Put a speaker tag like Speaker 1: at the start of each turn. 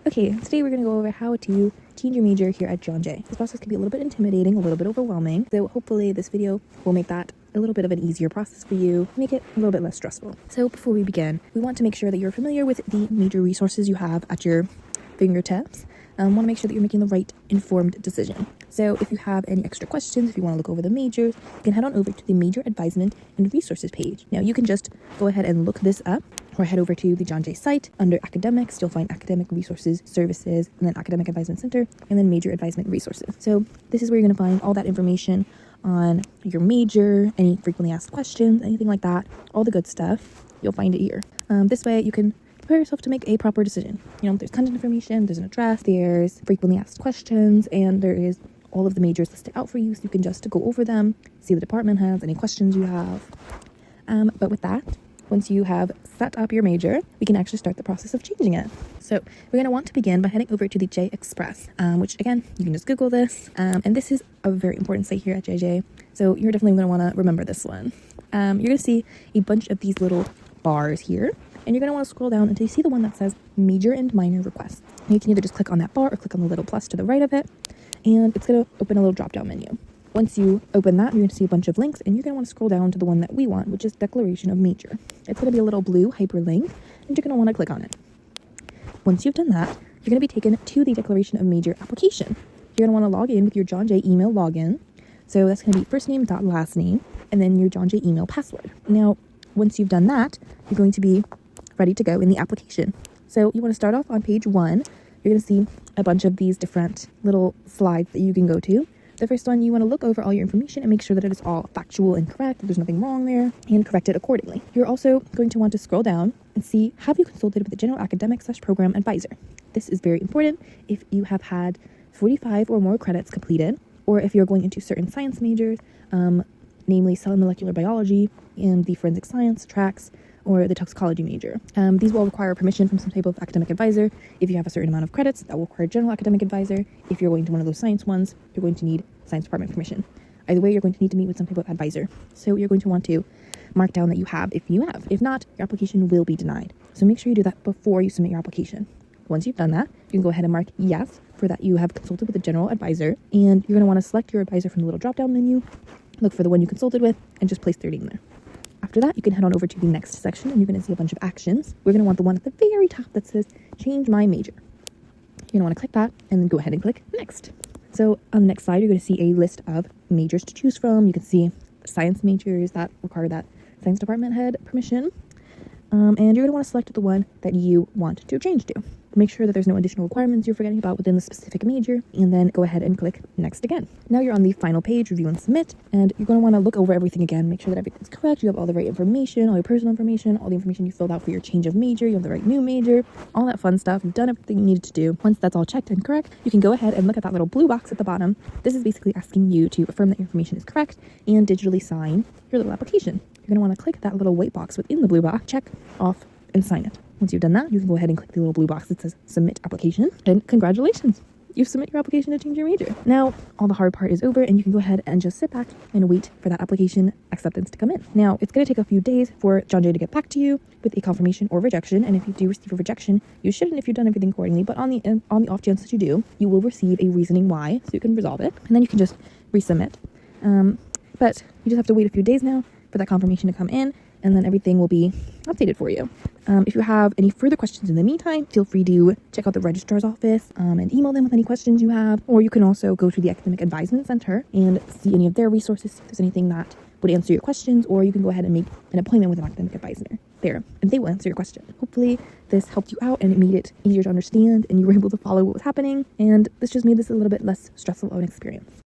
Speaker 1: Okay, today we're going to go over how to change your major here at John Jay. This process can be a little bit intimidating, a little bit overwhelming, so hopefully this video will make that a little bit of an easier process for you, make it a little bit less stressful. So before we begin, we want to make sure that you're familiar with the major resources you have at your fingertips. Want to make sure that you're making the right informed decision. So if you have any extra questions, if you want to look over the majors, you can head on over to the Major Advisement and Resources page. Now you can just go ahead and look this up, or head over to the John Jay site. Under academics, you'll find academic resources, services, and then academic advisement center, and then major advisement resources. So this is where you're going to find all that information on your major, any frequently asked questions, anything like that, all the good stuff. You'll find it here. This way you can prepare yourself to make a proper decision. You know, there's content information, there's an address, there's frequently asked questions, and there is all of the majors listed out for you, so you can just go over them, see the department has any questions you have. But with that, once you have set up your major, we can actually start the process of changing it. So we're going to want to begin by heading over to the J Express, which again, you can just Google this. And this is a very important site here at JJ. So you're definitely going to want to remember this one. You're going to see a bunch of these little bars here, and you're going to want to scroll down until you see the one that says major and minor requests. And you can either just click on that bar or click on the little plus to the right of it, and it's going to open a little drop-down menu. Once you open that, you're going to see a bunch of links, and you're going to want to scroll down to the one that we want, which is Declaration of Major. It's going to be a little blue hyperlink, and you're going to want to click on it. Once you've done that, you're going to be taken to the Declaration of Major application. You're going to want to log in with your John Jay email login. So that's going to be first name dot last name, and then your John Jay email password. Now, once you've done that, you're going to be ready to go in the application. So you want to start off on page 1. You're going to see a bunch of these different little slides that you can go to. The first one, you want to look over all your information and make sure that it is all factual and correct, that there's nothing wrong there, and correct it accordingly. You're also going to want to scroll down and see, have you consulted with the general academic/program advisor? This is very important if you have had 45 or more credits completed, or if you're going into certain science majors, namely cell and molecular biology and the forensic science tracks, or the toxicology major. These will require permission from some type of academic advisor. If you have a certain amount of credits, that will require general academic advisor. If you're going to one of those science ones, you're going to need science department permission. Either way, you're going to need to meet with some type of advisor. So you're going to want to mark down that you have if you have. If not, your application will be denied. So make sure you do that before you submit your application. Once you've done that, you can go ahead and mark yes for that you have consulted with a general advisor, and you're going to want to select your advisor from the little drop-down menu, look for the one you consulted with, and just place their name there. After that, you can head on over to the next section, and you're going to see a bunch of actions. We're going to want the one at the very top that says change my major. You're going to want to click that and then go ahead and click next. So on the next slide, you're going to see a list of majors to choose from. You can see science majors that require that science department head permission. And you're going to want to select the one that you want to change to. Make sure that there's no additional requirements you're forgetting about within the specific major, and then go ahead and click next again. Now you're on the final page, review and submit, and you're going to want to look over everything again, make sure that everything's correct, you have all the right information, all your personal information, all the information you filled out for your change of major, you have the right new major, all that fun stuff. You've done everything you needed to do. Once that's all checked and correct, you can go ahead and look at that little blue box at the bottom. This is basically asking you to affirm that your information is correct and digitally sign your little application. You're going to want to click that little white box within the blue box, check off, and sign it. Once you've done that, you can go ahead and click the little blue box that says submit application, and congratulations, you've submitted your application to change your major. Now all the hard part is over, and you can go ahead and just sit back and wait for that application acceptance to come in. Now it's going to take a few days for John Jay to get back to you with a confirmation or rejection, and if you do receive a rejection, you shouldn't if you've done everything accordingly, but on the off chance that you do, you will receive a reasoning why, so you can resolve it, and then you can just resubmit. But you just have to wait a few days now for that confirmation to come in, and then everything will be updated for you. If you have any further questions in the meantime, feel free to check out the registrar's office and email them with any questions you have, or you can also go to the Academic Advisement Center and see any of their resources if there's anything that would answer your questions, or you can go ahead and make an appointment with an academic advisor there, and they will answer your question. Hopefully this helped you out and it made it easier to understand, and you were able to follow what was happening, and this just made this a little bit less stressful of an experience.